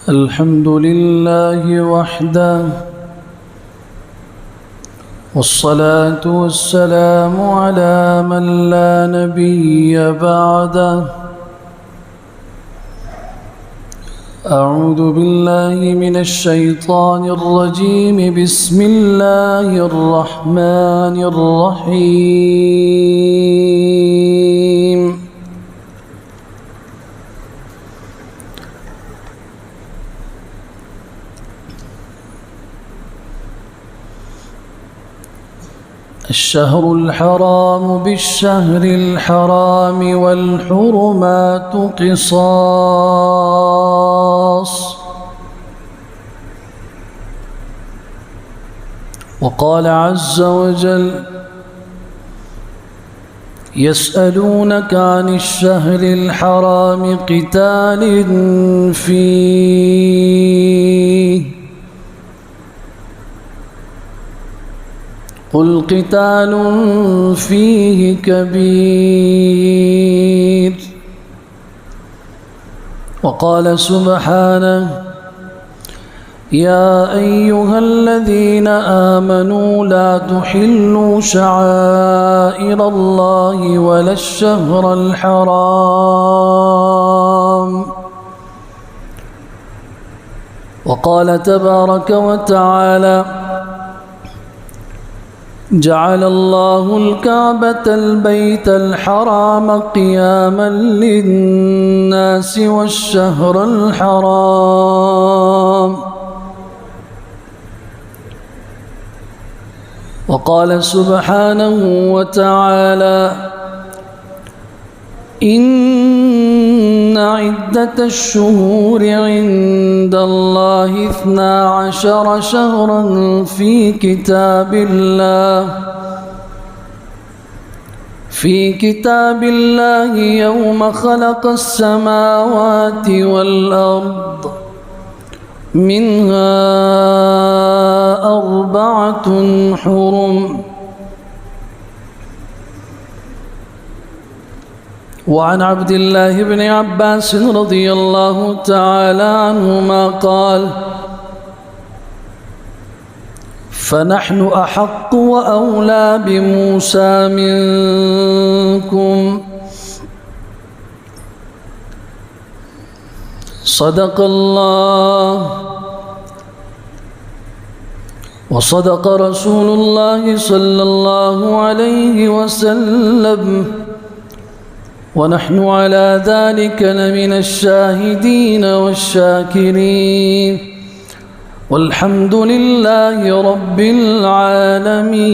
الحمد لله وحده والصلاة والسلام على من لا نبي بعده. أعوذ بالله من الشيطان الرجيم. بسم الله الرحمن الرحيم. الشهر الحرام بالشهر الحرام والحرمات قصاص. وقال عز وجل: يسألونك عن الشهر الحرام قتال فيه قل قتال فيه كبير. وقال سبحانه: يا أيها الذين آمنوا لا تحلوا شعائر الله ولا الشهر الحرام. وقال تبارك وتعالى: جعل الله الكعبة البيت الحرام قياما للناس والشهر الحرام. وقال سبحانه وتعالى: إن عدة الشهور عند الله 12 شهرا في كتاب الله يوم خلق السماوات والأرض منها 4 حرم. وعن عبد الله بن عباس رضي الله تعالى عنهما قال: فنحن أحق وأولى بموسى منكم. صدق الله وصدق رسول الله صلى الله عليه وسلم، ونحن على ذلك لمن الشاهدين والشاكرين، والحمد لله رب العالمين.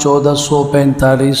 1445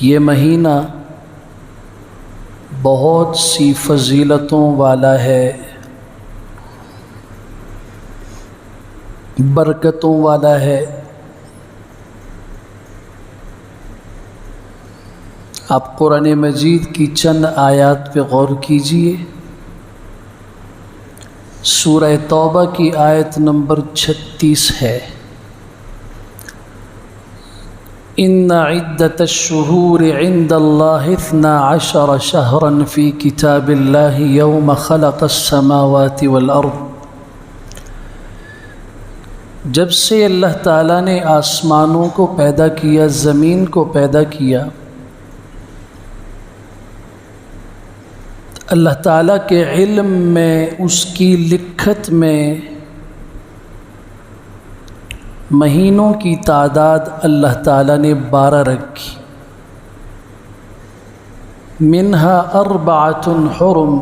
یہ مہینہ بہت سی فضیلتوں والا ہے، برکتوں والا ہے۔ آپ قرآن مجید کی چند آیات پہ غور کیجئے۔ سورہ توبہ کی آیت نمبر 36 ہے، ان عدت الشہور عند اللہ 12 شہرا فی کتاب اللہ یوم خلق السماوات والارض۔ جب سے اللہ تعالیٰ نے آسمانوں کو پیدا کیا، زمین کو پیدا کیا، اللہ تعالیٰ کے علم میں، اس کی لکھت میں مہینوں کی تعداد اللہ تعالیٰ نے 12 رکھی۔ منہا 4 حرم،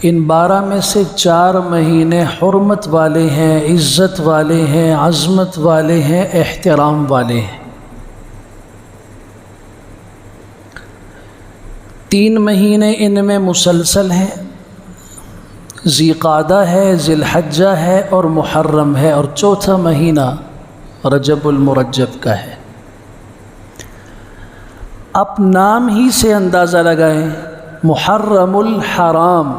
ان 12 میں سے 4 مہینے حرمت والے ہیں، عزت والے ہیں، عظمت والے ہیں، احترام والے ہیں۔ 3 مہینے ان میں مسلسل ہیں، ذی قعدہ ہے، ذی الحجہ ہے اور محرم ہے، اور 4تھا مہینہ رجب المرجب کا ہے۔ آپ نام ہی سے اندازہ لگائیں، محرم الحرام۔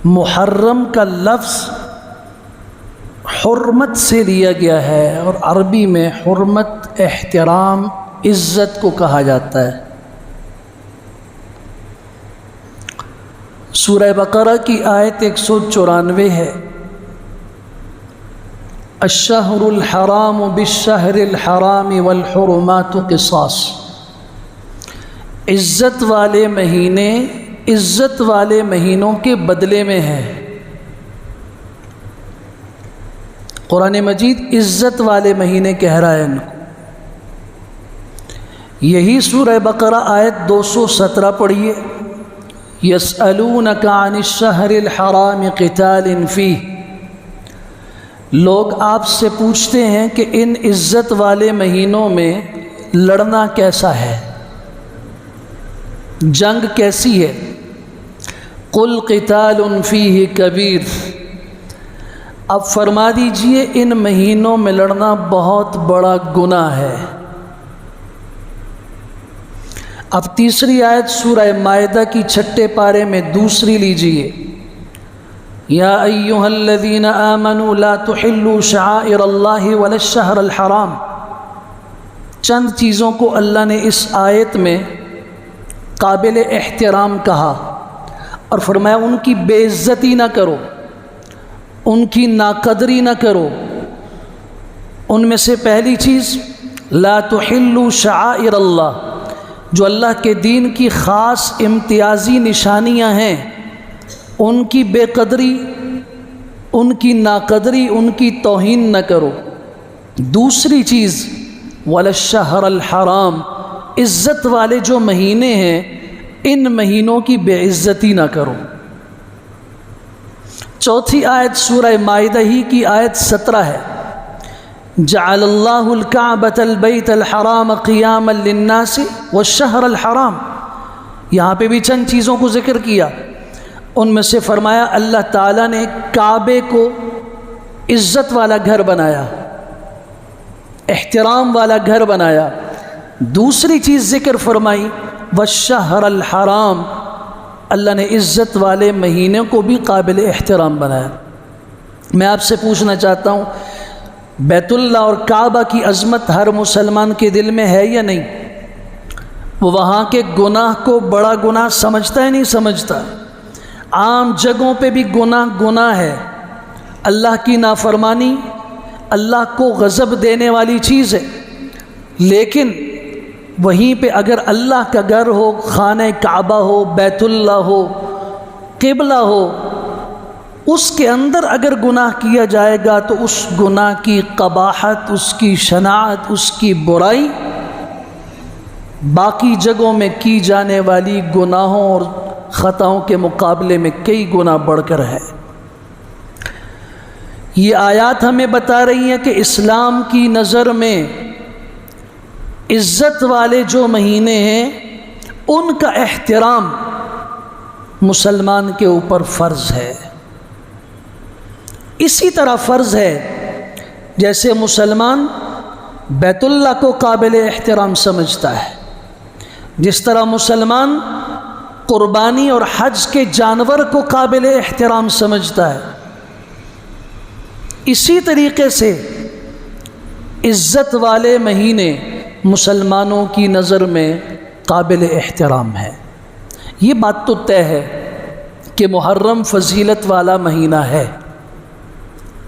محرم کا لفظ حرمت سے لیا گیا ہے، اور عربی میں حرمت احترام عزت کو کہا جاتا ہے۔ سورہ بقرہ کی آیت 194 ہے، الشہر الحرام بالشہر الحرام والحرمات قصاص۔ عزت والے مہینے عزت والے مہینوں کے بدلے میں ہیں۔ قرآن مجید عزت والے مہینے کہہ رہا ہے ان کو۔ یہی سورہ بقرہ آیت 217 پڑھیے، یسألونک عن الشہر الحرام قتال فیہ۔ لوگ آپ سے پوچھتے ہیں کہ ان عزت والے مہینوں میں لڑنا کیسا ہے، جنگ کیسی ہے۔ قل قتال فیہ کبیر، اب فرما دیجئے ان مہینوں میں لڑنا بہت بڑا گناہ ہے۔ اب تیسری آیت سورہ مائدہ کی 6 پارے میں دوسری لیجئے، یا ایھا الذین آمنوا لا تحلوا شعائر اللہ ولا الشہر الحرام۔ چند چیزوں کو اللہ نے اس آیت میں قابل احترام کہا اور فرمایا ان کی بے عزتی نہ کرو، ان کی ناقدری نہ کرو۔ ان میں سے پہلی چیز لا تحلوا شعائر اللہ، جو اللہ کے دین کی خاص امتیازی نشانیاں ہیں، ان کی بے قدری، ان کی ناقدری، ان کی توہین نہ کرو۔ دوسری چیز ولا الشہر الحرام، عزت والے جو مہینے ہیں ان مہینوں کی بے عزتی نہ کرو۔ چوتھی آیت سورہ مائدہ ہی کی آیت 17 ہے، جعل اللہ الکعبۃ البیت الحرام قیاما للناس والشہر الحرام۔ یہاں پہ بھی چند چیزوں کو ذکر کیا، ان میں سے فرمایا اللہ تعالیٰ نے کعبے کو عزت والا گھر بنایا، احترام والا گھر بنایا۔ دوسری چیز ذکر فرمائی والشہر الحرام، اللہ نے عزت والے مہینے کو بھی قابل احترام بنایا۔ میں آپ سے پوچھنا چاہتا ہوں، بیت اللہ اور کعبہ کی عظمت ہر مسلمان کے دل میں ہے یا نہیں؟ وہ وہاں کے گناہ کو بڑا گناہ سمجھتا ہے نہیں سمجھتا؟ عام جگہوں پہ بھی گناہ ہے، اللہ کی نافرمانی اللہ کو غضب دینے والی چیز ہے، لیکن وہیں پہ اگر اللہ کا گھر ہو، خانہ کعبہ ہو، بیت اللہ ہو، قبلہ ہو، اس کے اندر اگر گناہ کیا جائے گا تو اس گناہ کی قباحت، اس کی شناعت، اس کی برائی باقی جگہوں میں کی جانے والی گناہوں اور خطاؤں کے مقابلے میں کئی گنا بڑھ کر ہے۔ یہ آیات ہمیں بتا رہی ہیں کہ اسلام کی نظر میں عزت والے جو مہینے ہیں ان کا احترام مسلمان کے اوپر فرض ہے۔ اسی طرح فرض ہے جیسے مسلمان بیت اللہ کو قابل احترام سمجھتا ہے، جس طرح مسلمان قربانی اور حج کے جانور کو قابل احترام سمجھتا ہے، اسی طریقے سے عزت والے مہینے مسلمانوں کی نظر میں قابل احترام ہے۔ یہ بات تو طے ہے کہ محرم فضیلت والا مہینہ ہے،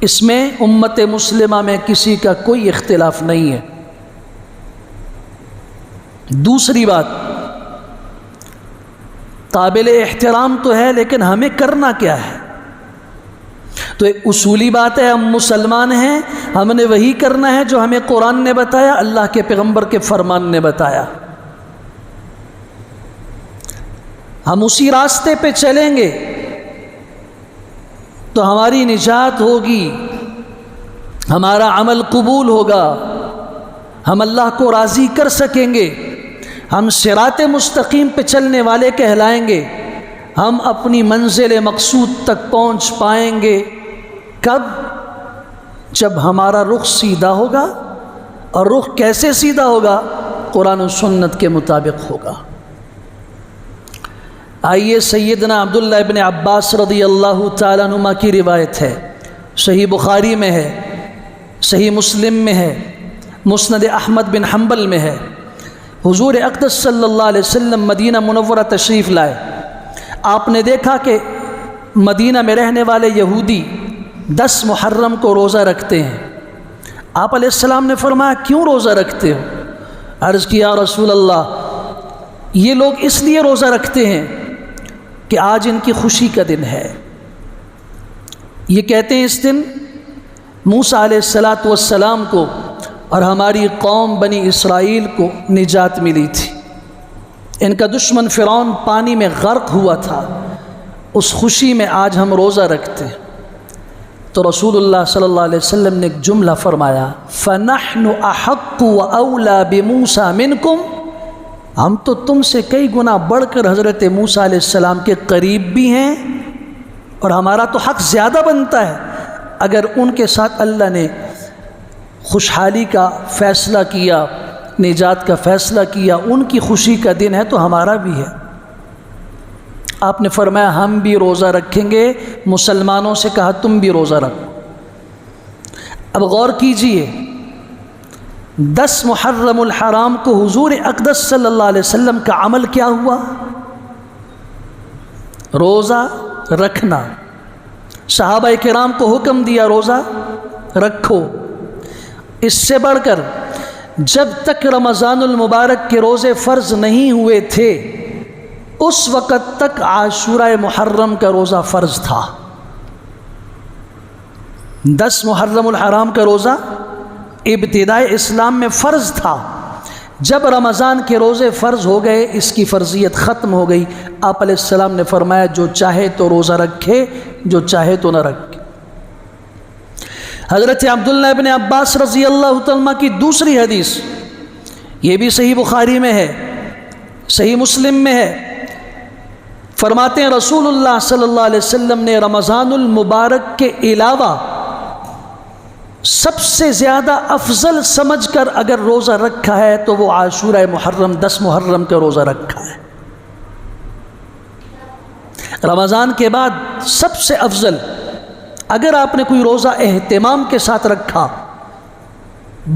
اس میں امت مسلمہ میں کسی کا کوئی اختلاف نہیں ہے۔ دوسری بات، قابل احترام تو ہے لیکن ہمیں کرنا کیا ہے؟ تو ایک اصولی بات ہے، ہم مسلمان ہیں، ہم نے وہی کرنا ہے جو ہمیں قرآن نے بتایا، اللہ کے پیغمبر کے فرمان نے بتایا، ہم اسی راستے پہ چلیں گے تو ہماری نجات ہوگی، ہمارا عمل قبول ہوگا، ہم اللہ کو راضی کر سکیں گے، ہم صراط مستقیم پہ چلنے والے کہلائیں گے، ہم اپنی منزل مقصود تک پہنچ پائیں گے۔ کب؟ جب ہمارا رخ سیدھا ہوگا، اور رخ کیسے سیدھا ہوگا؟ قرآن و سنت کے مطابق ہوگا۔ آئیے سیدنا عبداللہ ابن عباس رضی اللہ تعالیٰ عنہما کی روایت ہے، صحیح بخاری میں ہے، صحیح مسلم میں ہے، مسند احمد بن حنبل میں ہے۔ حضور اقدس صلی اللہ علیہ وسلم مدینہ منورہ تشریف لائے، آپ نے دیکھا کہ مدینہ میں رہنے والے یہودی 10 محرم کو روزہ رکھتے ہیں۔ آپ علیہ السلام نے فرمایا کیوں روزہ رکھتے ہو؟ عرض کیا یا رسول اللہ، یہ لوگ اس لیے روزہ رکھتے ہیں کہ آج ان کی خوشی کا دن ہے۔ یہ کہتے ہیں اس دن موسیٰ علیہ السلام کو اور ہماری قوم بنی اسرائیل کو نجات ملی تھی، ان کا دشمن فرعون پانی میں غرق ہوا تھا، اس خوشی میں آج ہم روزہ رکھتے ہیں۔ تو رسول اللہ صلی اللہ علیہ وسلم نے ایک جملہ فرمایا، فَنَحْنُ أَحَقُّ وَأَوْلَى بِمُوسَى مِنْكُمْ، ہم تو تم سے کئی گنا بڑھ کر حضرت موسیٰ علیہ السلام کے قریب بھی ہیں، اور ہمارا تو حق زیادہ بنتا ہے۔ اگر ان کے ساتھ اللہ نے خوشحالی کا فیصلہ کیا، نجات کا فیصلہ کیا، ان کی خوشی کا دن ہے تو ہمارا بھی ہے۔ آپ نے فرمایا ہم بھی روزہ رکھیں گے، مسلمانوں سے کہا تم بھی روزہ رکھو۔ اب غور کیجئے، 10 محرم الحرام کو حضور اقدس صلی اللہ علیہ وسلم کا عمل کیا ہوا؟ روزہ رکھنا۔ صحابہ کرام کو حکم دیا روزہ رکھو۔ اس سے بڑھ کر جب تک رمضان المبارک کے روزے فرض نہیں ہوئے تھے اس وقت تک عاشورہ محرم کا روزہ فرض تھا۔ 10 محرم الحرام کا روزہ ابتدائی اسلام میں فرض تھا، جب رمضان کے روزے فرض ہو گئے اس کی فرضیت ختم ہو گئی۔ آپ علیہ السلام نے فرمایا جو چاہے تو روزہ رکھے، جو چاہے تو نہ رکھے۔ حضرت عبداللہ ابن عباس رضی اللہ عنہ کی دوسری حدیث، یہ بھی صحیح بخاری میں ہے، صحیح مسلم میں ہے، فرماتے ہیں رسول اللہ صلی اللہ علیہ وسلم نے رمضان المبارک کے علاوہ سب سے زیادہ افضل سمجھ کر اگر روزہ رکھا ہے تو وہ عاشورہ محرم 10 محرم کا روزہ رکھا ہے۔ رمضان کے بعد سب سے افضل اگر آپ نے کوئی روزہ اہتمام کے ساتھ رکھا،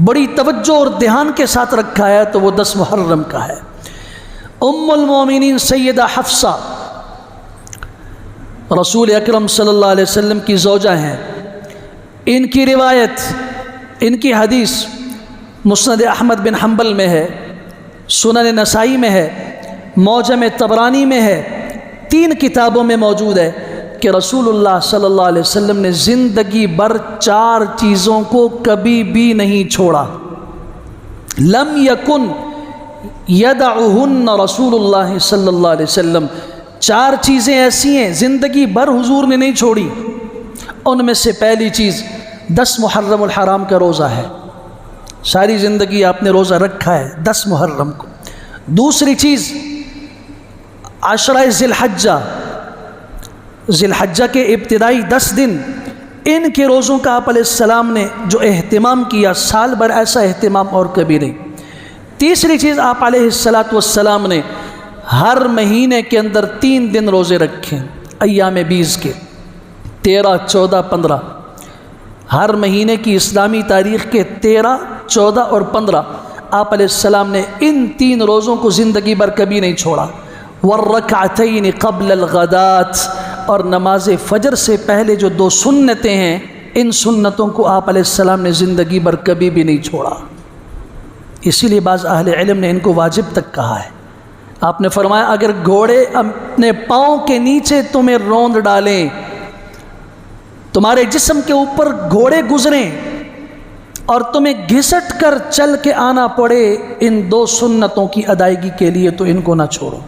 بڑی توجہ اور دھیان کے ساتھ رکھا ہے تو وہ 10 محرم کا ہے۔ ام المومنین سیدہ حفصہ رسول اکرم صلی اللہ علیہ وسلم کی زوجہ ہیں، ان کی روایت، ان کی حدیث مسند احمد بن حنبل میں ہے، سنن نسائی میں ہے، معجم طبرانی میں ہے، 3 کتابوں میں موجود ہے کہ رسول اللہ صلی اللہ علیہ وسلم نے زندگی بھر 4 چیزوں کو کبھی بھی نہیں چھوڑا۔ لم یکن یدعہن رسول اللہ صلی اللہ علیہ وسلم، 4 چیزیں ایسی ہیں زندگی بھر حضور نے نہیں چھوڑی۔ ان میں سے پہلی چیز 10 محرم الحرام کا روزہ ہے، ساری زندگی آپ نے روزہ رکھا ہے 10 محرم کو۔ دوسری چیز عشرہ ذی الحجہ کے ابتدائی 10 دن، ان کے روزوں کا آپ علیہ السلام نے جو اہتمام کیا، سال بھر ایسا اہتمام اور کبھی نہیں۔ تیسری چیز آپ علیہ السلام نے ہر مہینے کے اندر 3 دن روزے رکھے، ایام بیس کے 13، 14، 15، ہر مہینے کی اسلامی تاریخ کے 13، 14 اور 15 آپ علیہ السلام نے ان 3 روزوں کو زندگی بھر کبھی نہیں چھوڑا۔ والرکعتین قبل الغدات، اور نماز فجر سے پہلے جو 2 سنتیں ہیں، ان سنتوں کو آپ علیہ السلام نے زندگی بھر کبھی بھی نہیں چھوڑا۔ اسی لیے بعض اہل علم نے ان کو واجب تک کہا ہے۔ آپ نے فرمایا اگر گھوڑے اپنے پاؤں کے نیچے تمہیں روند ڈالیں، تمہارے جسم کے اوپر گھوڑے گزریں اور تمہیں گھسٹ کر چل کے آنا پڑے ان 2 سنتوں کی ادائیگی کے لیے، تو ان کو نہ چھوڑو۔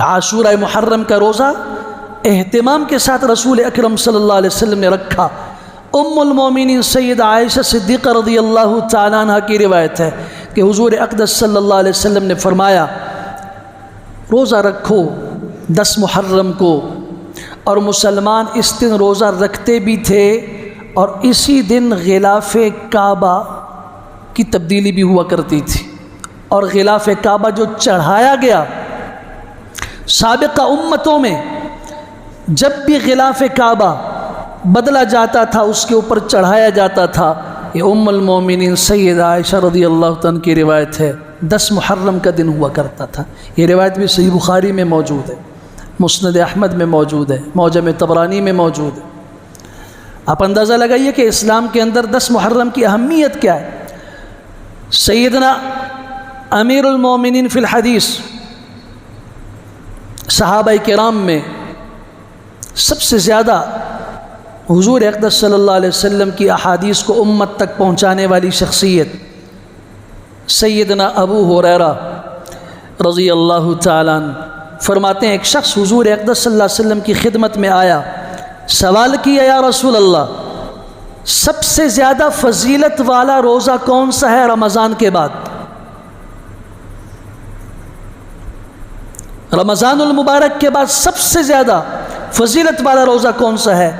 عاشورہ محرم کا روزہ اہتمام کے ساتھ رسول اکرم صلی اللہ علیہ وسلم نے رکھا۔ ام المومنین سیدہ عائشہ صدیقہ رضی اللہ تعالیٰ عنہ کی روایت ہے کہ حضور اقدس صلی اللہ علیہ وسلم نے فرمایا روزہ رکھو 10 محرم کو، اور مسلمان اس دن روزہ رکھتے بھی تھے، اور اسی دن غلاف کعبہ کی تبدیلی بھی ہوا کرتی تھی، اور غلاف کعبہ جو چڑھایا گیا، سابقہ امتوں میں جب بھی غلاف کعبہ بدلا جاتا تھا اس کے اوپر چڑھایا جاتا تھا۔ یہ ام المومنین سیدہ عائشہ رضی اللہ عنہ کی روایت ہے، 10 محرم کا دن ہوا کرتا تھا۔ یہ روایت بھی صحیح بخاری میں موجود ہے، مسند احمد میں موجود ہے، معجم طبرانی میں موجود ہے۔ آپ اندازہ لگائیے کہ اسلام کے اندر 10 محرم کی اہمیت کیا ہے۔ سیدنا امیر المومنین فی الحدیث، صحابہ کرام میں سب سے زیادہ حضور اقدس صلی اللہ علیہ وسلم کی احادیث کو امت تک پہنچانے والی شخصیت سیدنا ابو ہریرہ رضی اللہ تعالیٰ عنہ فرماتے ہیں ایک شخص حضور اقدس صلی اللہ علیہ وسلم کی خدمت میں آیا، سوال کیا یا رسول اللہ سب سے زیادہ فضیلت والا روزہ کون سا ہے رمضان کے بعد؟ رمضان المبارک کے بعد سب سے زیادہ فضیلت والا روزہ کون سا ہے؟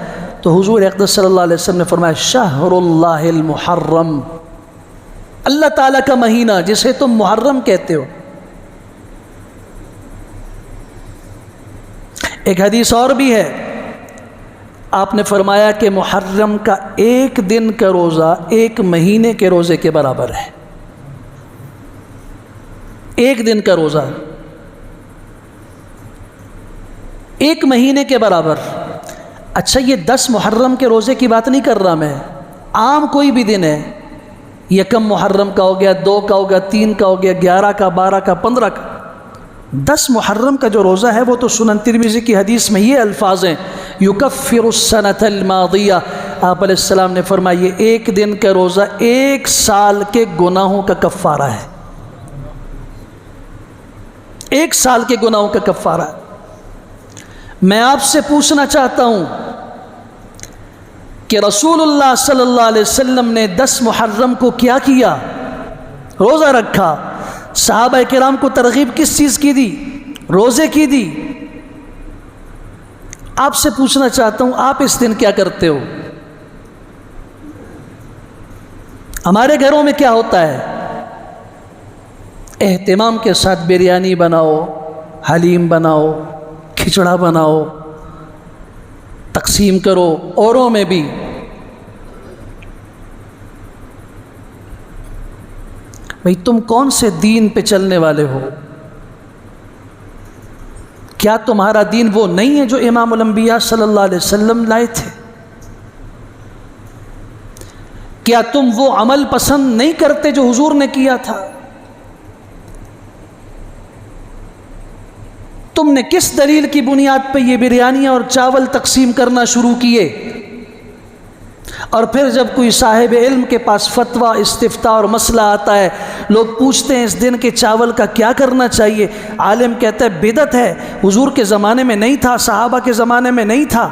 تو حضور اقدس صلی اللہ علیہ وسلم نے فرمایا شہر اللہ المحرم، اللہ تعالیٰ کا مہینہ جسے تم محرم کہتے ہو۔ ایک حدیث اور بھی ہے، آپ نے فرمایا کہ محرم کا 1 دن کا روزہ 1 مہینے کے روزے کے برابر ہے۔ 1 دن کا روزہ 1 مہینے کے برابر۔ اچھا یہ 10 محرم کے روزے کی بات نہیں کر رہا میں، عام کوئی بھی دن ہے، 1 محرم کا ہو گیا، 2 کا ہو گیا، 3 کا ہو گیا، 11 کا، 12 کا، 15 کا۔ 10 محرم کا جو روزہ ہے وہ تو سنن ترمذی کی حدیث میں یہ الفاظ ہیں یکفر السنۃ الماضیہ، آپ علیہ السلام نے فرمایا یہ 1 دن کا روزہ 1 سال کے گناہوں کا کفارہ ہے، 1 سال کے گناہوں کا کفارہ ہے۔ میں آپ سے پوچھنا چاہتا ہوں کہ رسول اللہ صلی اللہ علیہ وسلم نے 10 محرم کو کیا کیا؟ روزہ رکھا۔ صحابہ کرام کو ترغیب کس چیز کی دی؟ روزے کی دی۔ آپ سے پوچھنا چاہتا ہوں آپ اس دن کیا کرتے ہو؟ ہمارے گھروں میں کیا ہوتا ہے؟ اہتمام کے ساتھ بریانی بناؤ، حلیم بناؤ، کھچڑا بناؤ، تقسیم کرو، اوروں میں بھی۔ بھئی تم کون سے دین پہ چلنے والے ہو؟ کیا تمہارا دین وہ نہیں ہے جو امام الانبیاء صلی اللہ علیہ وسلم لائے تھے؟ کیا تم وہ عمل پسند نہیں کرتے جو حضور نے کیا تھا؟ تم نے کس دلیل کی بنیاد پہ یہ بریانیاں اور چاول تقسیم کرنا شروع کیے؟ اور پھر جب کوئی صاحب علم کے پاس فتویٰ، استفتاء اور مسئلہ آتا ہے، لوگ پوچھتے ہیں اس دن کے چاول کا کیا کرنا چاہیے، عالم کہتا ہے بدعت ہے، حضور کے زمانے میں نہیں تھا، صحابہ کے زمانے میں نہیں تھا۔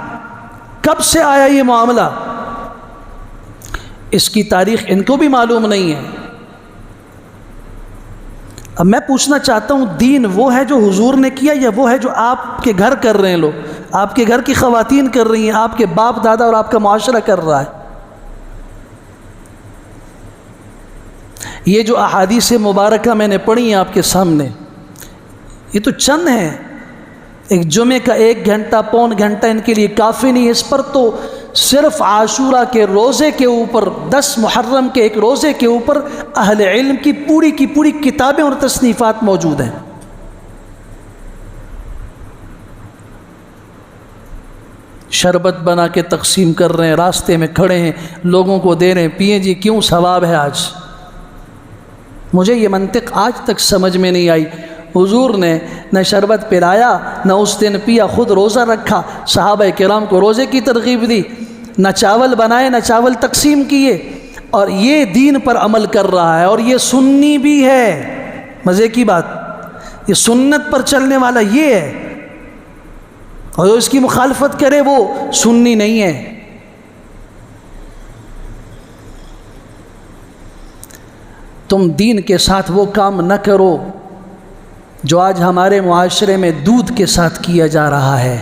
کب سے آیا یہ معاملہ، اس کی تاریخ ان کو بھی معلوم نہیں ہے۔ اب میں پوچھنا چاہتا ہوں، دین وہ ہے جو حضور نے کیا یا وہ ہے جو آپ کے گھر کر رہے ہیں لوگ، آپ کے گھر کی خواتین کر رہی ہیں، آپ کے باپ دادا اور آپ کا معاشرہ کر رہا ہے؟ یہ جو احادیث مبارکہ میں نے پڑھی ہیں آپ کے سامنے، یہ تو چند ہیں۔ ایک جمعے کا 1 گھنٹہ پون گھنٹہ ان کے لیے کافی نہیں، اس پر تو صرف عاشورہ کے روزے کے اوپر، 10 محرم کے ایک روزے کے اوپر اہل علم کی پوری کتابیں اور تصنیفات موجود ہیں۔ شربت بنا کے تقسیم کر رہے ہیں، راستے میں کھڑے ہیں، لوگوں کو دے رہے ہیں، پیئیں جی، کیوں ثواب ہے آج؟ مجھے یہ منطق آج تک سمجھ میں نہیں آئی۔ حضور نے نہ شربت پلایا، نہ اس دن پیا، خود روزہ رکھا، صحابہ کرام کو روزے کی ترغیب دی، نہ چاول بنائے نہ چاول تقسیم کیے، اور یہ دین پر عمل کر رہا ہے، اور یہ سنی بھی ہے۔ مزے کی بات، یہ سنت پر چلنے والا یہ ہے، اور جو اس کی مخالفت کرے وہ سنی نہیں ہے۔ تم دین کے ساتھ وہ کام نہ کرو جو آج ہمارے معاشرے میں دودھ کے ساتھ کیا جا رہا ہے،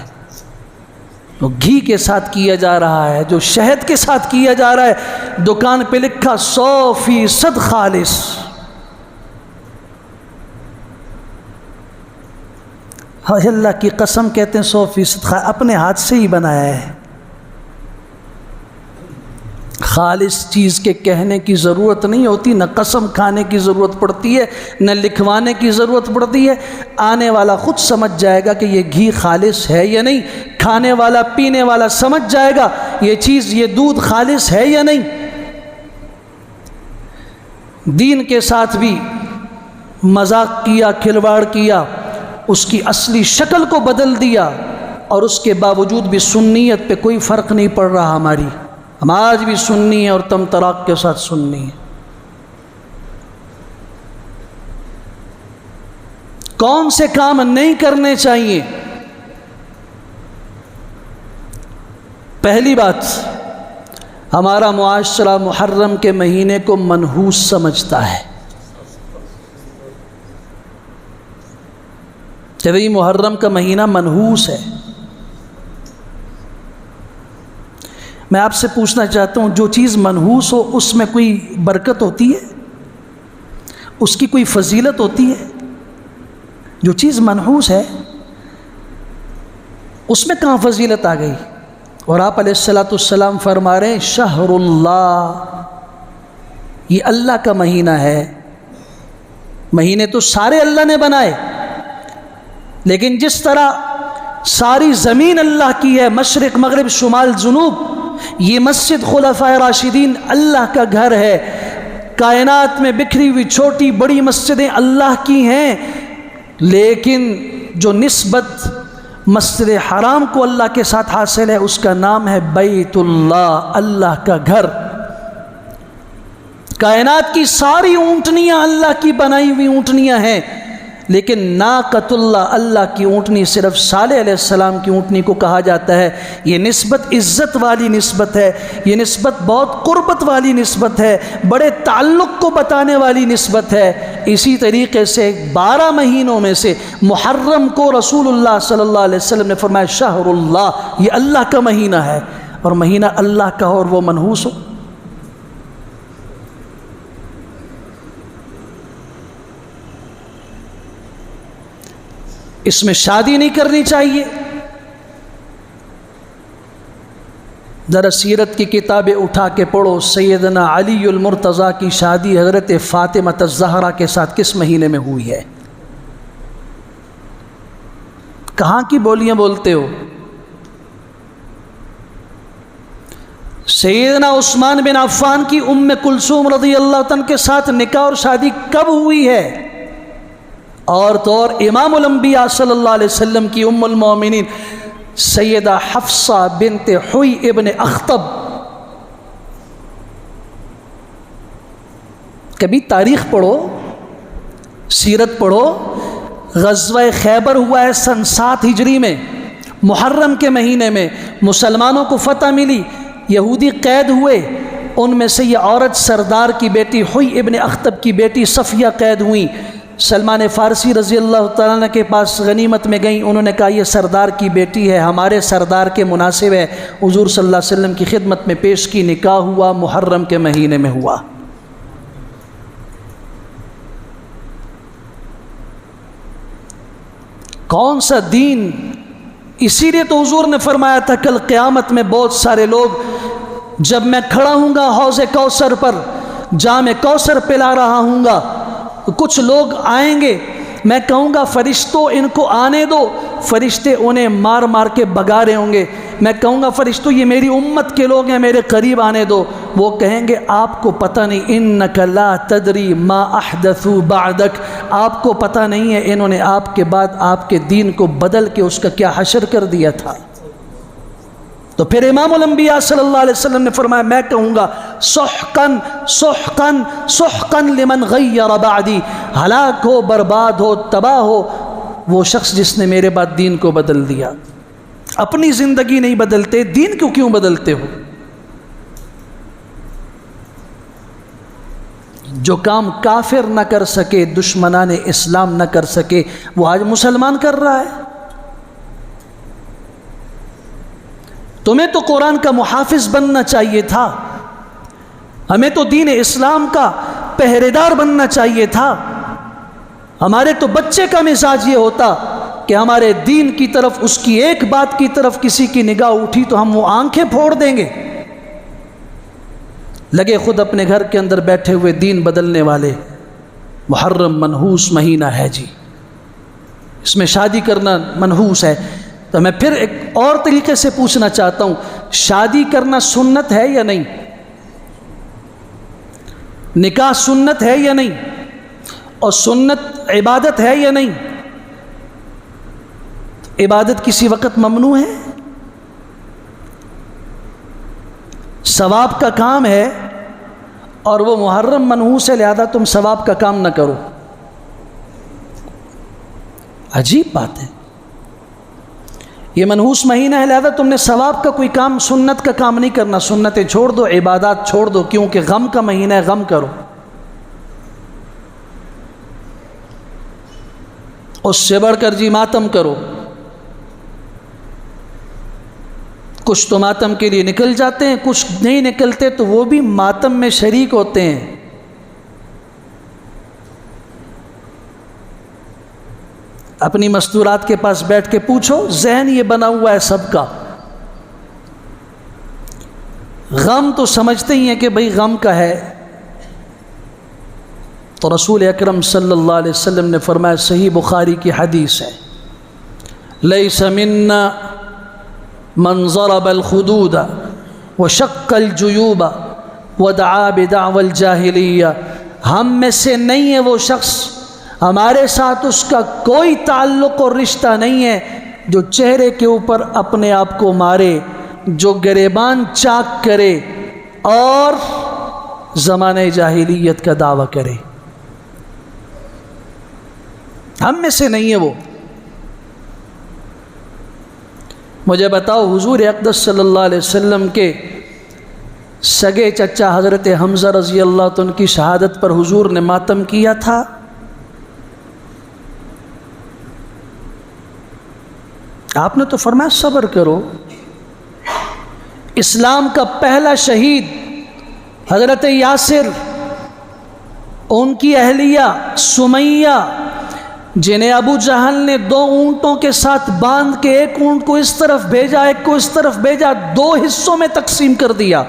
جو گھی کے ساتھ کیا جا رہا ہے، جو شہد کے ساتھ کیا جا رہا ہے۔ دکان پہ لکھا 100% خالص۔ اللہ کی قسم کہتے ہیں 100% خالص، اپنے ہاتھ سے ہی بنایا ہے۔ خالص چیز کے کہنے کی ضرورت نہیں ہوتی، نہ قسم کھانے کی ضرورت پڑتی ہے، نہ لکھوانے کی ضرورت پڑتی ہے۔ آنے والا خود سمجھ جائے گا کہ یہ گھی خالص ہے یا نہیں، کھانے والا پینے والا سمجھ جائے گا یہ چیز، یہ دودھ خالص ہے یا نہیں۔ دین کے ساتھ بھی مذاق کیا، کھلواڑ کیا، اس کی اصلی شکل کو بدل دیا، اور اس کے باوجود بھی سنیت پہ کوئی فرق نہیں پڑ رہا ہماری۔ ہم آج بھی سنی ہیں اور تم طراق کے ساتھ سنی ہیں۔ کون سے کام نہیں کرنے چاہیے؟ پہلی بات، ہمارا معاشرہ محرم کے مہینے کو منحوس سمجھتا ہے۔ کہ یہ محرم کا مہینہ منحوس ہے۔ میں آپ سے پوچھنا چاہتا ہوں، جو چیز منحوس ہو اس میں کوئی برکت ہوتی ہے؟ اس کی کوئی فضیلت ہوتی ہے؟ جو چیز منحوس ہے اس میں کہاں فضیلت آ گئی؟ اور آپ علیہ السلام فرما رہے ہیں شہر اللہ، یہ اللہ کا مہینہ ہے۔ مہینے تو سارے اللہ نے بنائے، لیکن جس طرح ساری زمین اللہ کی ہے، مشرق مغرب شمال جنوب، یہ مسجد خلفائے راشدین اللہ کا گھر ہے۔ کائنات میں بکھری ہوئی چھوٹی بڑی مسجدیں اللہ کی ہیں، لیکن جو نسبت مسجد حرام کو اللہ کے ساتھ حاصل ہے اس کا نام ہے بیت اللہ، اللہ کا گھر۔ کائنات کی ساری اونٹنیاں اللہ کی بنائی ہوئی اونٹنیاں ہیں، لیکن ناقۃ اللہ، اللہ کی اونٹنی صرف صالح علیہ السلام کی اونٹنی کو کہا جاتا ہے۔ یہ نسبت عزت والی نسبت ہے، یہ نسبت بہت قربت والی نسبت ہے، بڑے تعلق کو بتانے والی نسبت ہے۔ اسی طریقے سے 12 مہینوں میں سے محرم کو رسول اللہ صلی اللہ علیہ وسلم نے فرمایا شہر اللہ، یہ اللہ کا مہینہ ہے، اور مہینہ اللہ کا ہو اور وہ منحوس ہو۔ اس میں شادی نہیں کرنی چاہیے۔ ذرا سیرت کی کتابیں اٹھا کے پڑھو، سیدنا علی المرتضیٰ کی شادی حضرت فاطمہ الزہرا کے ساتھ کس مہینے میں ہوئی ہے؟ کہاں کی بولیاں بولتے ہو؟ سیدنا عثمان بن عفان کی ام کلثوم رضی اللہ عنہ کے ساتھ نکاح اور شادی کب ہوئی ہے؟ اور تو اور امام الانبیاء صلی اللہ علیہ وسلم کی ام المومنین سیدہ حفصہ بنت حوی ابن اخطب۔ کبھی تاریخ پڑھو، سیرت پڑھو۔ غزوہ خیبر ہوا ہے سن 7 ہجری میں، محرم کے مہینے میں مسلمانوں کو فتح ملی، یہودی قید ہوئے، ان میں سے یہ عورت سردار کی بیٹی حوی ابن اخطب کی بیٹی صفیہ قید ہوئیں، سلمان فارسی رضی اللہ تعالیٰ عنہ کے پاس غنیمت میں گئیں، انہوں نے کہا یہ سردار کی بیٹی ہے، ہمارے سردار کے مناسب ہے، حضور صلی اللہ علیہ وسلم کی خدمت میں پیش کی، نکاح ہوا، محرم کے مہینے میں ہوا۔ کون سا دین! اسی لیے تو حضور نے فرمایا تھا کل قیامت میں بہت سارے لوگ، جب میں کھڑا ہوں گا حوض کوثر پر، جام کوثر پلا رہا ہوں گا، کچھ لوگ آئیں گے، میں کہوں گا فرشتوں ان کو آنے دو، فرشتے انہیں مار مار کے بگا رہے ہوں گے، میں کہوں گا فرشتوں یہ میری امت کے لوگ ہیں، میرے قریب آنے دو، وہ کہیں گے آپ کو پتہ نہیں، انک لا تدری ما احدثوا بعدک، آپ کو پتہ نہیں ہے انہوں نے آپ کے بعد آپ کے دین کو بدل کے اس کا کیا حشر کر دیا تھا۔ تو پھر امام الانبیاء صلی اللہ علیہ وسلم نے فرمایا میں کہوں گا سحقاً سحقاً سحقاً لمن غیر بعدی، ہلاک ہو، برباد ہو، تباہ ہو وہ شخص جس نے میرے بعد دین کو بدل دیا۔ اپنی زندگی نہیں بدلتے، دین کو کیوں بدلتے ہو؟ جو کام کافر نہ کر سکے، دشمنان اسلام نہ کر سکے، وہ آج مسلمان کر رہا ہے۔ تمہیں تو قرآن کا محافظ بننا چاہیے تھا، ہمیں تو دین اسلام کا پہرے دار بننا چاہیے تھا۔ ہمارے تو بچے کا مزاج یہ ہوتا کہ ہمارے دین کی طرف، اس کی ایک بات کی طرف کسی کی نگاہ اٹھی تو ہم وہ آنکھیں پھوڑ دیں گے، لگے خود اپنے گھر کے اندر بیٹھے ہوئے دین بدلنے والے۔ محرم منحوس مہینہ ہے جی، اس میں شادی کرنا منحوس ہے۔ تو میں پھر ایک اور طریقے سے پوچھنا چاہتا ہوں، شادی کرنا سنت ہے یا نہیں؟ نکاح سنت ہے یا نہیں؟ اور سنت عبادت ہے یا نہیں؟ عبادت کسی وقت ممنوع ہے؟ ثواب کا کام ہے اور وہ محرم منحوس ہے، لہذا تم ثواب کا کام نہ کرو۔ عجیب بات ہے، یہ منحوس مہینہ ہے لہذا تم نے ثواب کا کوئی کام، سنت کا کام نہیں کرنا، سنتیں چھوڑ دو، عبادات چھوڑ دو، کیونکہ غم کا مہینہ ہے، غم کرو۔ اس سے بڑھ کر جی ماتم کرو۔ کچھ تو ماتم کے لیے نکل جاتے ہیں، کچھ نہیں نکلتے تو وہ بھی ماتم میں شریک ہوتے ہیں۔ اپنی مستورات کے پاس بیٹھ کے پوچھو، ذہن یہ بنا ہوا ہے سب کا، غم تو سمجھتے ہی ہیں کہ بھئی غم کا ہے۔ تو رسول اکرم صلی اللہ علیہ وسلم نے فرمایا، صحیح بخاری کی حدیث ہے، لیس منا من ضرب الخدود وشق الجیوب ودعا بدعوى الجاہلیہ، ہم میں سے نہیں ہے وہ شخص، ہمارے ساتھ اس کا کوئی تعلق اور رشتہ نہیں ہے جو چہرے کے اوپر اپنے آپ کو مارے، جو گریبان چاک کرے اور زمانہ جاہلیت کا دعویٰ کرے۔ ہم میں سے نہیں ہے وہ۔ مجھے بتاؤ، حضور اقدس صلی اللہ علیہ وسلم کے سگے چچا حضرت حمزہ رضی اللہ عنہ کی شہادت پر حضور نے ماتم کیا تھا؟ آپ نے تو فرمایا صبر کرو۔ اسلام کا پہلا شہید حضرت یاسر، ان کی اہلیہ سمیہ، جنہیں ابو جہل نے 2 اونٹوں کے ساتھ باندھ کے ایک اونٹ کو اس طرف بھیجا، ایک کو اس طرف بھیجا، 2 حصوں میں تقسیم کر دیا۔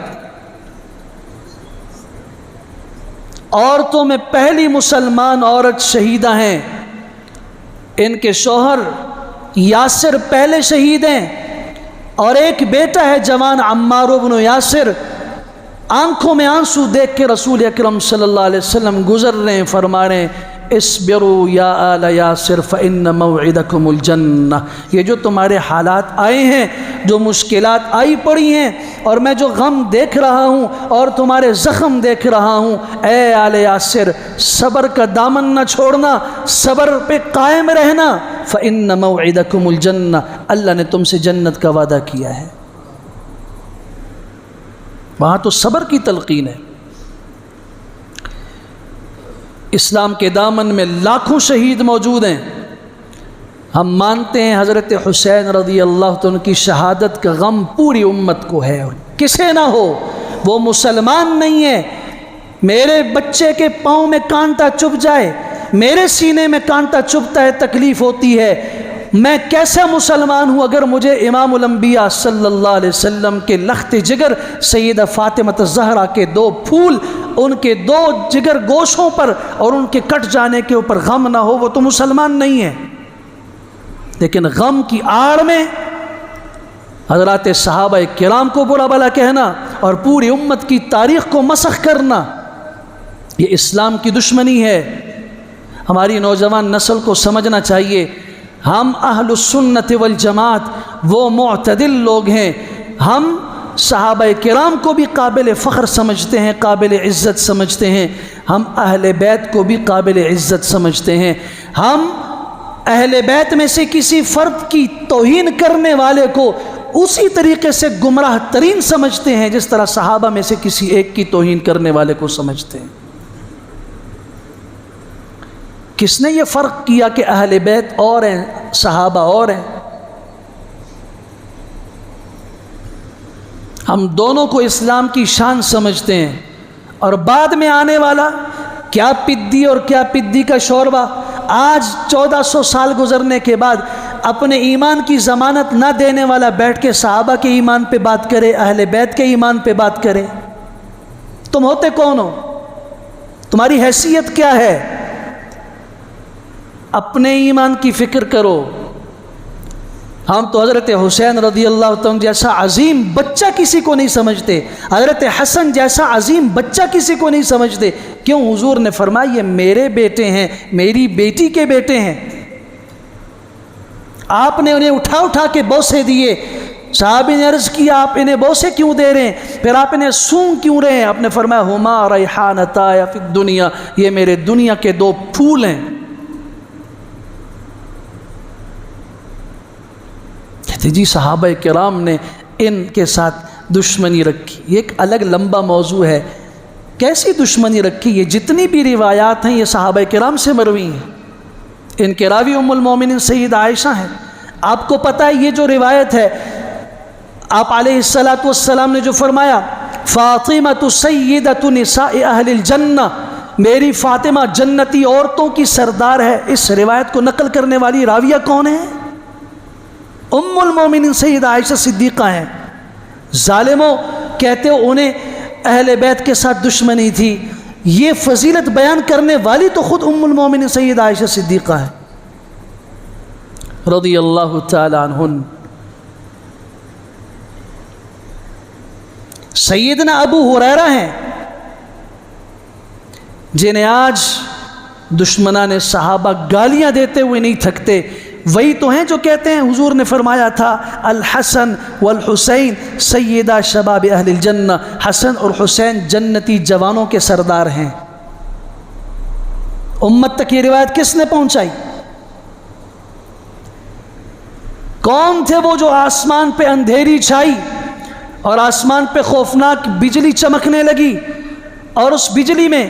عورتوں میں پہلی مسلمان عورت شہیدہ ہیں، ان کے شوہر یاسر پہلے شہید ہیں، اور ایک بیٹا ہے جوان عمار بن یاسر۔ آنکھوں میں آنسو دیکھ کے رسول اکرم صلی اللہ علیہ وسلم گزر رہے ہیں، فرما رہے ہیں اصبروا یا آل یاسر فإن موعدکم الجنہ، یہ جو تمہارے حالات آئے ہیں، جو مشکلات آئی پڑی ہیں، اور میں جو غم دیکھ رہا ہوں اور تمہارے زخم دیکھ رہا ہوں، اے آل یاسر صبر کا دامن نہ چھوڑنا، صبر پہ قائم رہنا، فإن موعدکم الجنہ، اللہ نے تم سے جنت کا وعدہ کیا ہے۔ وہاں تو صبر کی تلقین ہے۔ اسلام کے دامن میں لاکھوں شہید موجود ہیں، ہم مانتے ہیں حضرت حسین رضی اللہ عنہ کی شہادت کا غم پوری امت کو ہے، اور کسے نہ ہو، وہ مسلمان نہیں ہے۔ میرے بچے کے پاؤں میں کانٹا چبھ جائے، میرے سینے میں کانٹا چبھتا ہے، تکلیف ہوتی ہے، میں کیسا مسلمان ہوں اگر مجھے امام الانبیاء صلی اللہ علیہ وسلم کے لخت جگر سیدہ فاطمہ الزہرا کے 2 پھول ان کے 2 جگر گوشوں پر اور ان کے کٹ جانے کے اوپر غم نہ ہو، وہ تو مسلمان نہیں ہے۔ لیکن غم کی آڑ میں حضرات صحابہ کرام کو برا بھلا کہنا اور پوری امت کی تاریخ کو مسخ کرنا، یہ اسلام کی دشمنی ہے۔ ہماری نوجوان نسل کو سمجھنا چاہیے، ہم اہل السنت والجماعت وہ معتدل لوگ ہیں، ہم صحابہ کرام کو بھی قابل فخر سمجھتے ہیں، قابل عزت سمجھتے ہیں، ہم اہل بیت کو بھی قابل عزت سمجھتے ہیں۔ ہم اہل بیت میں سے کسی فرد کی توہین کرنے والے کو اسی طریقے سے گمراہ ترین سمجھتے ہیں جس طرح صحابہ میں سے کسی ایک کی توہین کرنے والے کو سمجھتے ہیں۔ کس نے یہ فرق کیا کہ اہل بیت اور ہیں، صحابہ اور ہیں؟ ہم دونوں کو اسلام کی شان سمجھتے ہیں، اور بعد میں آنے والا کیا پدی اور کیا پدی کا شوربہ آج 1400 سال گزرنے کے بعد اپنے ایمان کی ضمانت نہ دینے والا بیٹھ کے صحابہ کے ایمان پہ بات کرے، اہل بیت کے ایمان پہ بات کرے۔ تم ہوتے کون ہو؟ تمہاری حیثیت کیا ہے؟ اپنے ایمان کی فکر کرو۔ ہم تو حضرت حسین رضی اللہ عنہ جیسا عظیم بچہ کسی کو نہیں سمجھتے، حضرت حسن جیسا عظیم بچہ کسی کو نہیں سمجھتے۔ کیوں؟ حضور نے فرمایا یہ میرے بیٹے ہیں، میری بیٹی کے بیٹے ہیں۔ آپ نے انہیں اٹھا اٹھا کے بوسے دیے۔ صحابی نے عرض کیا آپ انہیں بوسے کیوں دے رہے ہیں، پھر آپ انہیں سونگ کیوں رہے ہیں؟ آپ نے فرمایا ہما ریحانتایا فی الدنیا، یہ میرے دنیا کے 2 پھول ہیں۔ کہتے جی صحابہ کرام نے ان کے ساتھ دشمنی رکھی، یہ ایک الگ لمبا موضوع ہے۔ کیسی دشمنی رکھی؟ یہ جتنی بھی روایات ہیں یہ صحابہ کرام سے مروی ہیں، ان کے راوی ام المومنین سیدہ عائشہ ہیں۔ آپ کو پتہ ہے یہ جو روایت ہے، آپ علیہ الصلاۃ والسلام نے جو فرمایا فاطمہ سیدۃ نساء اہل الجنہ، میری فاطمہ جنتی عورتوں کی سردار ہے، اس روایت کو نقل کرنے والی راویہ کون ہے؟ ام المومنین سیدہ عائشہ صدیقہ ہیں۔ ظالموں کہتے ہو انہیں اہل بیت کے ساتھ دشمنی تھی، یہ فضیلت بیان کرنے والی تو خود ام المومنین سیدہ عائشہ صدیقہ ہے رضی اللہ تعالی عنہن۔ سیدنا ابو ہریرہ ہیں جنہیں آج دشمنان صحابہ گالیاں دیتے ہوئے نہیں تھکتے، وہی تو ہیں جو کہتے ہیں حضور نے فرمایا تھا الحسن والحسین سیدہ شباب اہل الجنہ، حسن اور حسین جنتی جوانوں کے سردار ہیں۔ امت تک یہ روایت کس نے پہنچائی؟ کون تھے وہ جو آسمان پہ اندھیری چھائی اور آسمان پہ خوفناک بجلی چمکنے لگی، اور اس بجلی میں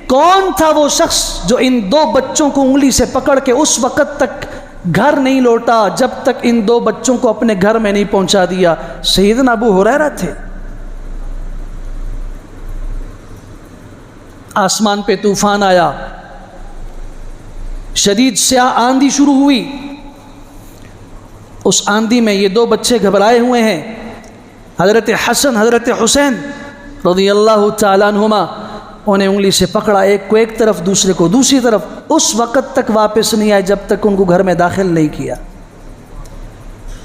کون تھا وہ شخص جو ان 2 بچوں کو انگلی سے پکڑ کے اس وقت تک گھر نہیں لوٹا جب تک ان 2 بچوں کو اپنے گھر میں نہیں پہنچا دیا؟ سیدنا ابو ہریرہ تھے۔ آسمان پہ طوفان آیا، شدید سیاہ آندھی شروع ہوئی، اس آندھی میں یہ 2 بچے گھبرائے ہوئے ہیں، حضرت حسن حضرت حسین رضی اللہ تعالیٰ عنہما، انہیں انگلی سے پکڑا، ایک کو ایک طرف دوسرے کو دوسری طرف، اس وقت تک واپس نہیں آئے جب تک ان کو گھر میں داخل نہیں کیا۔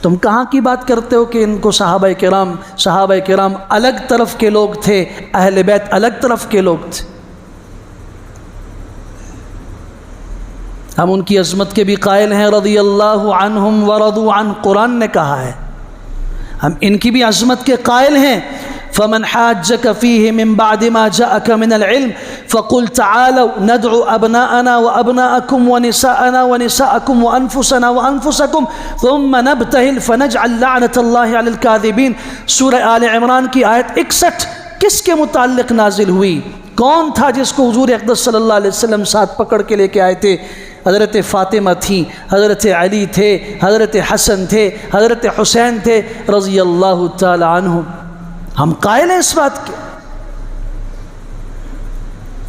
تم کہاں کی بات کرتے ہو کہ ان کو صحابہ کرام الگ طرف کے لوگ تھے، اہل بیت الگ طرف کے لوگ تھے۔ ہم ان کی عظمت کے بھی قائل ہیں، رضی اللہ عنہم ورضوا عنہ، قرآن نے کہا ہے، ہم ان کی بھی عظمت کے قائل ہیں۔ فمن حاجك فيه من بعد ما جاءك من العلم فقل تعالوا ندعو أبناءنا وأبناءكم ونساءنا ونساءكم وأنفسنا وأنفسكم ثم نبتهل فنجعل لعنة الله على الكاذبين۔ سورہ آل عمران کی آیت 61 کس کے متعلق نازل ہوئی؟ کون تھا جس کو حضور اقدس صلی اللہ علیہ وسلم ساتھ پکڑ کے لے کے آئے تھے؟ حضرت فاطمہ تھیں، حضرت علی تھے، حضرت حسن تھے، حضرت حسین تھے رضی اللہ تعالی عنہم۔ ہم قائل ہیں اس بات کے۔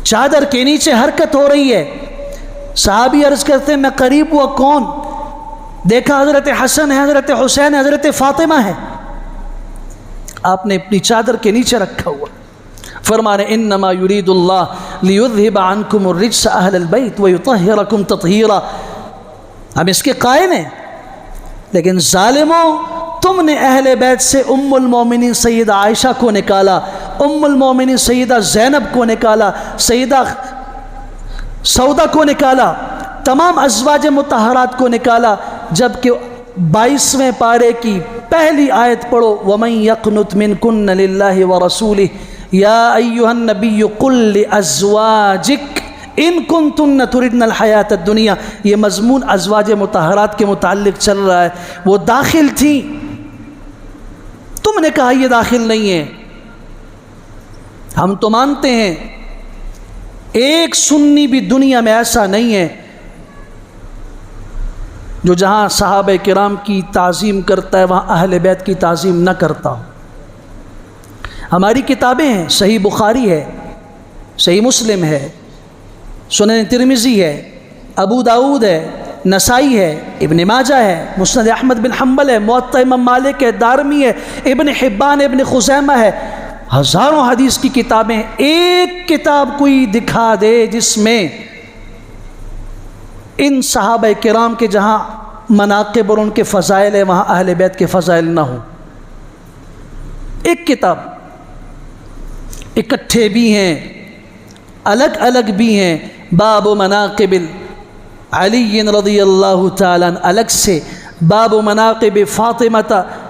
چادر کے نیچے حرکت ہو رہی ہے، صحابی عرض کرتے ہیں میں قریب ہوا، کون دیکھا؟ حضرت حسن ہے، حضرت حسین ہے، حضرت فاطمہ ہے۔ آپ نے اپنی چادر کے نیچے رکھا ہوا، فرما رہے انما یرید اللہ لیذہب عنکم الرجس اہل البیت ویطہرکم تطہیرا۔ ہم اس کے قائل ہیں، لیکن ظالموں تم نے اہل بیت سے ام المومنین سیدہ عائشہ کو نکالا، ام المومنین سیدہ زینب کو نکالا، سیدہ سودا کو نکالا، تمام ازواج مطہرات کو نکالا، جبکہ 22ویں پارے کی پہلی آیت پڑھو، وَمَن يَقْنُتْ مِنْكُنَّ لِلَّهِ وَرَسُولِهِ يَا أَيُّهَا النَّبِيُّ قُلْ لِأَزْوَاجِكَ ان کنتن تردن الحیات الدنیا۔ یہ مضمون ازواج مطہرات کے متعلق چل رہا ہے۔ وہ داخل تھی، تم نے کہا یہ داخل نہیں ہے۔ ہم تو مانتے ہیں ایک سنی بھی دنیا میں ایسا نہیں ہے جو جہاں صحابہ کرام کی تعظیم کرتا ہے وہاں اہل بیت کی تعظیم نہ کرتا ہو۔ ہماری کتابیں ہیں، صحیح بخاری ہے، صحیح مسلم ہے، سنن ترمذی ہے، ابو داؤد ہے، نسائی ہے، ابن ماجہ ہے، مسند احمد بن حنبل ہے، موطا امام مالک ہے، دارمی ہے، ابن حبان ابن خزیمہ ہے، ہزاروں حدیث کی کتابیں ہیں۔ ایک کتاب کوئی دکھا دے جس میں ان صحابہ کرام کے جہاں مناقب اور ان کے فضائل ہیں وہاں اہل بیت کے فضائل نہ ہوں۔ ایک کتاب، اکٹھے بھی ہیں، الگ الگ بھی ہیں۔ باب مناقب علی رضی اللہ تعالیٰ عنہ الگ سے، باب مناقب فاطمہ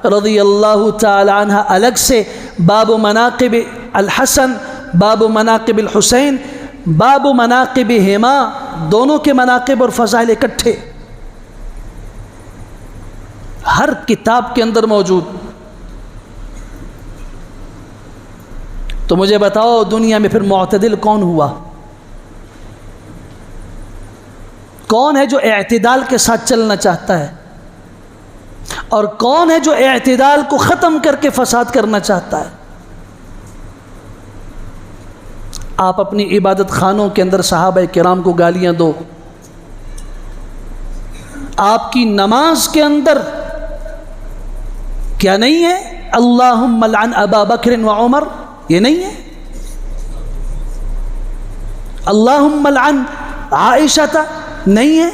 رضی اللہ تعالیٰ عنہ الگ سے، باب مناقب الحسن، باب مناقب الحسین، باب مناقبہما، دونوں کے مناقب اور فضائل اکٹھے ہر کتاب کے اندر موجود۔ تو مجھے بتاؤ دنیا میں پھر معتدل کون ہوا؟ کون ہے جو اعتدال کے ساتھ چلنا چاہتا ہے، اور کون ہے جو اعتدال کو ختم کر کے فساد کرنا چاہتا ہے؟ آپ اپنی عبادت خانوں کے اندر صحابہ کرام کو گالیاں دو، آپ کی نماز کے اندر کیا نہیں ہے اللہم لعن ابا بکر و عمر؟ یہ نہیں ہے؟ اللہم لعن عائشہ نہیں ہے؟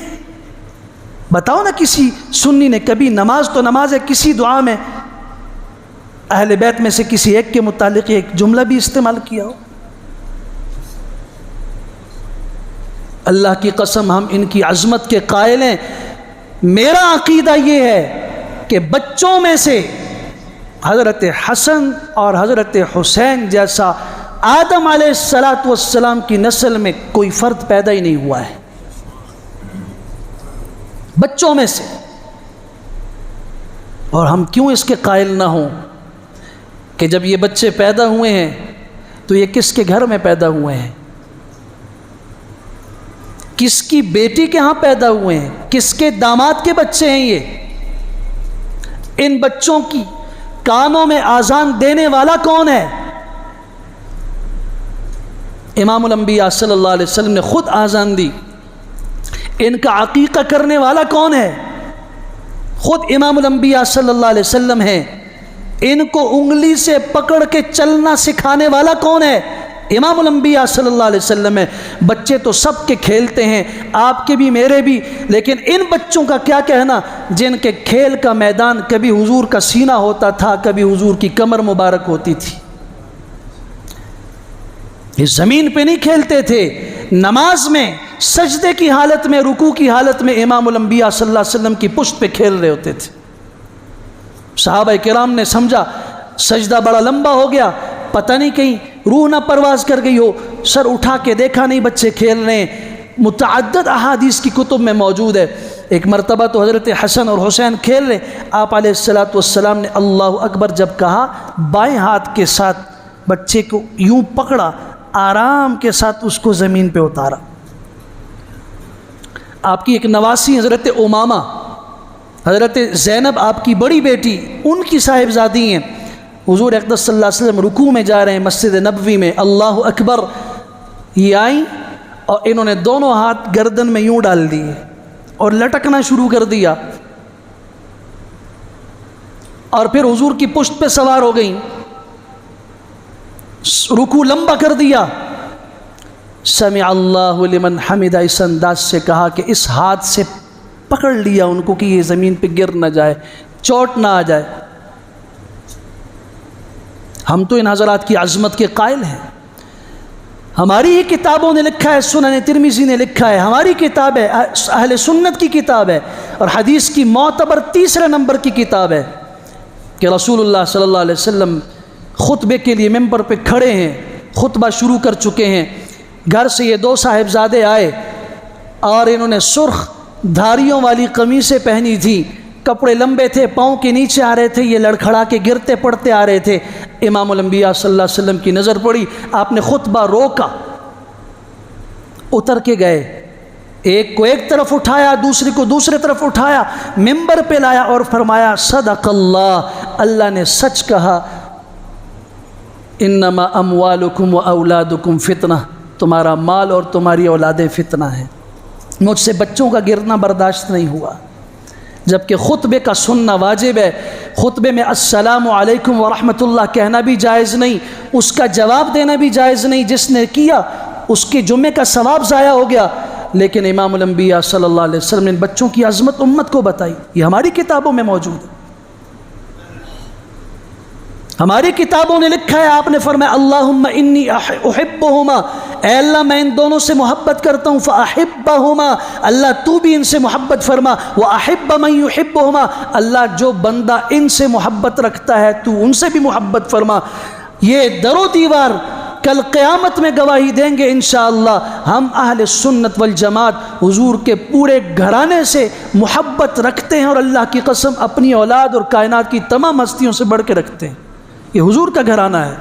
بتاؤ نا کسی سنی نے کبھی، نماز تو نماز ہے، کسی دعا میں اہل بیت میں سے کسی ایک کے متعلق ایک جملہ بھی استعمال کیا ہو؟ اللہ کی قسم ہم ان کی عظمت کے قائل ہیں۔ میرا عقیدہ یہ ہے کہ بچوں میں سے حضرت حسن اور حضرت حسین جیسا آدم علیہ السلام کی نسل میں کوئی فرد پیدا ہی نہیں ہوا ہے، بچوں میں سے۔ اور ہم کیوں اس کے قائل نہ ہوں کہ جب یہ بچے پیدا ہوئے ہیں تو یہ کس کے گھر میں پیدا ہوئے ہیں، کس کی بیٹی کے ہاں پیدا ہوئے ہیں، کس کے داماد کے بچے ہیں یہ؟ ان بچوں کی کانوں میں آذان دینے والا کون ہے؟ امام الانبیاء صلی اللہ علیہ وسلم نے خود آذان دی۔ ان کا عقیقہ کرنے والا کون ہے؟ خود امام الانبیاء صلی اللہ علیہ وسلم ہیں۔ ان کو انگلی سے پکڑ کے چلنا سکھانے والا کون ہے؟ امام الانبیاء صلی اللہ علیہ وسلم ہے۔ بچے تو سب کے کھیلتے ہیں، آپ کے بھی میرے بھی، لیکن ان بچوں کا کیا کہنا جن کے کھیل کا میدان کبھی حضور کا سینہ ہوتا تھا، کبھی حضور کی کمر مبارک ہوتی تھی۔ یہ زمین پہ نہیں کھیلتے تھے، نماز میں سجدے کی حالت میں، رکوع کی حالت میں امام الانبیاء صلی اللہ علیہ وسلم کی پشت پہ کھیل رہے ہوتے تھے۔ صحابہ کرام نے سمجھا سجدہ بڑا لمبا ہو گیا، پتہ نہیں کہیں روح نہ پرواز کر گئی ہو، سر اٹھا کے دیکھا نہیں بچے کھیل رہے ہیں۔ متعدد احادیث کی کتب میں موجود ہے، ایک مرتبہ تو حضرت حسن اور حسین کھیل رہے، آپ علیہ السلام نے اللہ اکبر جب کہا، بائیں ہاتھ کے ساتھ بچے کو یوں پکڑا، آرام کے ساتھ اس کو زمین پہ اتارا۔ آپ کی ایک نواسی حضرت امامہ، حضرت زینب آپ کی بڑی بیٹی، ان کی صاحبزادی ہیں، حضور اقدس صلی اللہ علیہ وسلم رکوع میں جا رہے ہیں مسجد نبوی میں، اللہ اکبر، یہ آئیں اور انہوں نے دونوں ہاتھ گردن میں یوں ڈال دیے اور لٹکنا شروع کر دیا، اور پھر حضور کی پشت پہ سوار ہو گئیں، رکوع لمبا کر دیا، سمع اللہ لمن حمدہ اس انداز سے کہا کہ اس ہاتھ سے پکڑ لیا ان کو کہ یہ زمین پہ گر نہ جائے، چوٹ نہ آ جائے۔ ہم تو ان حضرات کی عظمت کے قائل ہیں، ہماری ہی کتابوں نے لکھا ہے، سنن ترمذی نے لکھا ہے، ہماری کتاب ہے، اہل سنت کی کتاب ہے، اور حدیث کی معتبر تیسرے نمبر کی کتاب ہے کہ رسول اللہ صلی اللہ علیہ وسلم خطبے کے لیے ممبر پہ کھڑے ہیں، خطبہ شروع کر چکے ہیں، گھر سے یہ دو صاحبزادے آئے اور انہوں نے سرخ دھاریوں والی قمیصیں پہنی تھی، کپڑے لمبے تھے، پاؤں کے نیچے آ رہے تھے، یہ لڑکھڑا کے گرتے پڑتے آ رہے تھے۔ امام الانبیاء صلی اللہ علیہ وسلم کی نظر پڑی، آپ نے خطبہ روکا، اتر کے گئے، ایک کو ایک طرف اٹھایا، دوسرے کو دوسرے طرف اٹھایا، ممبر پہ لایا اور فرمایا صدق اللہ، اللہ نے سچ کہا، انما اموالکم و اولادکم فتنہ، تمہارا مال اور تمہاری اولادیں فتنہ ہیں۔ مجھ سے بچوں کا گرنا برداشت نہیں ہوا، جبکہ خطبے کا سننا واجب ہے، خطبے میں السلام علیکم ورحمۃ اللہ کہنا بھی جائز نہیں، اس کا جواب دینا بھی جائز نہیں، جس نے کیا اس کے جمعے کا ثواب ضائع ہو گیا۔ لیکن امام الانبیاء صلی اللہ علیہ وسلم نے بچوں کی عظمت امت کو بتائی، یہ ہماری کتابوں میں موجود ہے، ہماری کتابوں نے لکھا ہے، آپ نے فرمایا اللہم انی احبہما، اے اللہ میں ان دونوں سے محبت کرتا ہوں، فاحبہما، اللہ تو بھی ان سے محبت فرما، واحب من یحبہما، اللہ جو بندہ ان سے محبت رکھتا ہے تو ان سے بھی محبت فرما۔ یہ در و دیوار کل قیامت میں گواہی دیں گے انشاءاللہ، ہم اہل سنت والجماعت حضور کے پورے گھرانے سے محبت رکھتے ہیں، اور اللہ کی قسم اپنی اولاد اور کائنات کی تمام ہستیوں سے بڑھ کے رکھتے ہیں۔ یہ حضور کا گھرانہ ہے،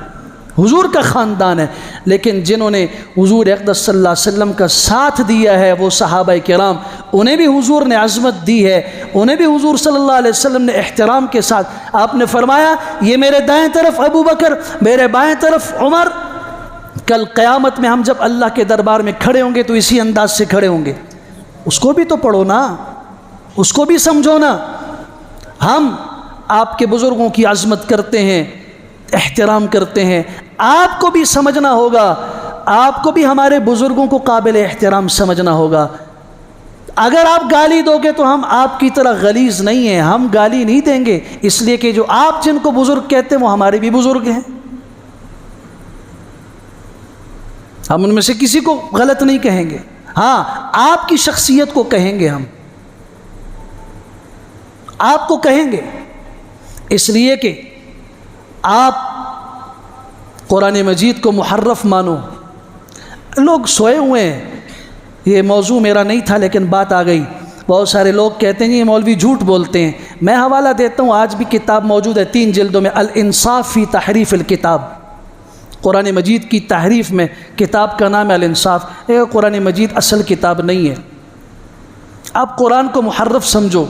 حضور کا خاندان ہے، لیکن جنہوں نے حضور اقدس صلی اللہ علیہ وسلم کا ساتھ دیا ہے وہ صحابہ کرام، انہیں بھی حضور نے عظمت دی ہے، انہیں بھی حضور صلی اللہ علیہ وسلم نے احترام کے ساتھ، آپ نے فرمایا یہ میرے دائیں طرف ابو بکر، میرے بائیں طرف عمر، کل قیامت میں ہم جب اللہ کے دربار میں کھڑے ہوں گے تو اسی انداز سے کھڑے ہوں گے۔ اس کو بھی تو پڑھو نا، اس کو بھی سمجھو نا۔ ہم آپ کے بزرگوں کی عظمت کرتے ہیں، احترام کرتے ہیں، آپ کو بھی سمجھنا ہوگا، آپ کو بھی ہمارے بزرگوں کو قابل احترام سمجھنا ہوگا۔ اگر آپ گالی دو گے تو ہم آپ کی طرح غلیظ نہیں ہیں، ہم گالی نہیں دیں گے، اس لیے کہ جو آپ جن کو بزرگ کہتے ہیں وہ ہمارے بھی بزرگ ہیں، ہم ان میں سے کسی کو غلط نہیں کہیں گے، ہاں آپ کی شخصیت کو کہیں گے، ہم آپ کو کہیں گے، اس لیے کہ آپ قرآن مجید کو محرف مانو۔ لوگ سوئے ہوئے ہیں، یہ موضوع میرا نہیں تھا لیکن بات آ گئی، بہت سارے لوگ کہتے ہیں یہ مولوی جھوٹ بولتے ہیں، میں حوالہ دیتا ہوں، آج بھی کتاب موجود ہے 3 جلدوں میں، الانصاف فی تحریف الکتاب، قرآن مجید کی تحریف میں، کتاب کا نام ہے الانصاف۔ قرآن مجید اصل کتاب نہیں ہے، آپ قرآن کو محرف سمجھو،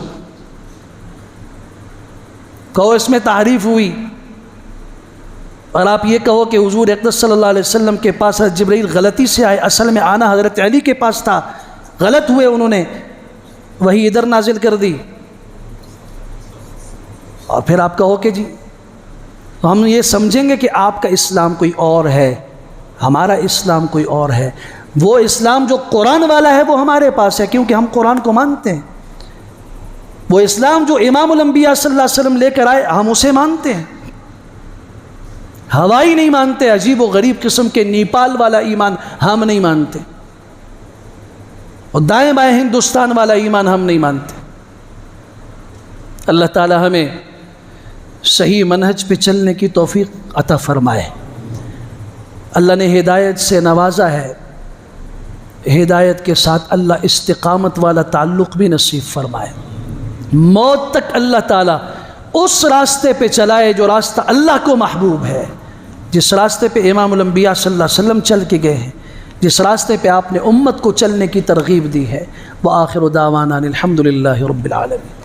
کہو اس میں تحریف ہوئی، اور آپ یہ کہو کہ حضور اقدس صلی اللہ علیہ وسلم کے پاس حضرت جبرائیل غلطی سے آئے، اصل میں آنا حضرت علی کے پاس تھا، غلط ہوئے، انہوں نے وہی ادھر نازل کر دی، اور پھر آپ کہو کہ جی ہم یہ سمجھیں گے کہ آپ کا اسلام کوئی اور ہے، ہمارا اسلام کوئی اور ہے۔ وہ اسلام جو قرآن والا ہے وہ ہمارے پاس ہے، کیونکہ ہم قرآن کو مانتے ہیں۔ وہ اسلام جو امام الانبیاء صلی اللہ علیہ وسلم لے کر آئے ہم اسے مانتے ہیں، ہوائی نہیں مانتے، عجیب و غریب قسم کے نیپال والا ایمان ہم نہیں مانتے۔ اور دائیں بائیں ہندوستان والا ایمان ہم نہیں مانتے۔ اللہ تعالی ہمیں صحیح منہج پہ چلنے کی توفیق عطا فرمائے۔ اللہ نے ہدایت سے نوازا ہے، ہدایت کے ساتھ اللہ استقامت والا تعلق بھی نصیب فرمائے۔ موت تک اللہ تعالیٰ اس راستے پہ چلائے جو راستہ اللہ کو محبوب ہے، جس راستے پہ امام الانبیاء صلی اللہ علیہ وسلم چل کے گئے ہیں، جس راستے پہ آپ نے امت کو چلنے کی ترغیب دی ہے۔ وآخر دعوانا الحمدللہ رب العالمین۔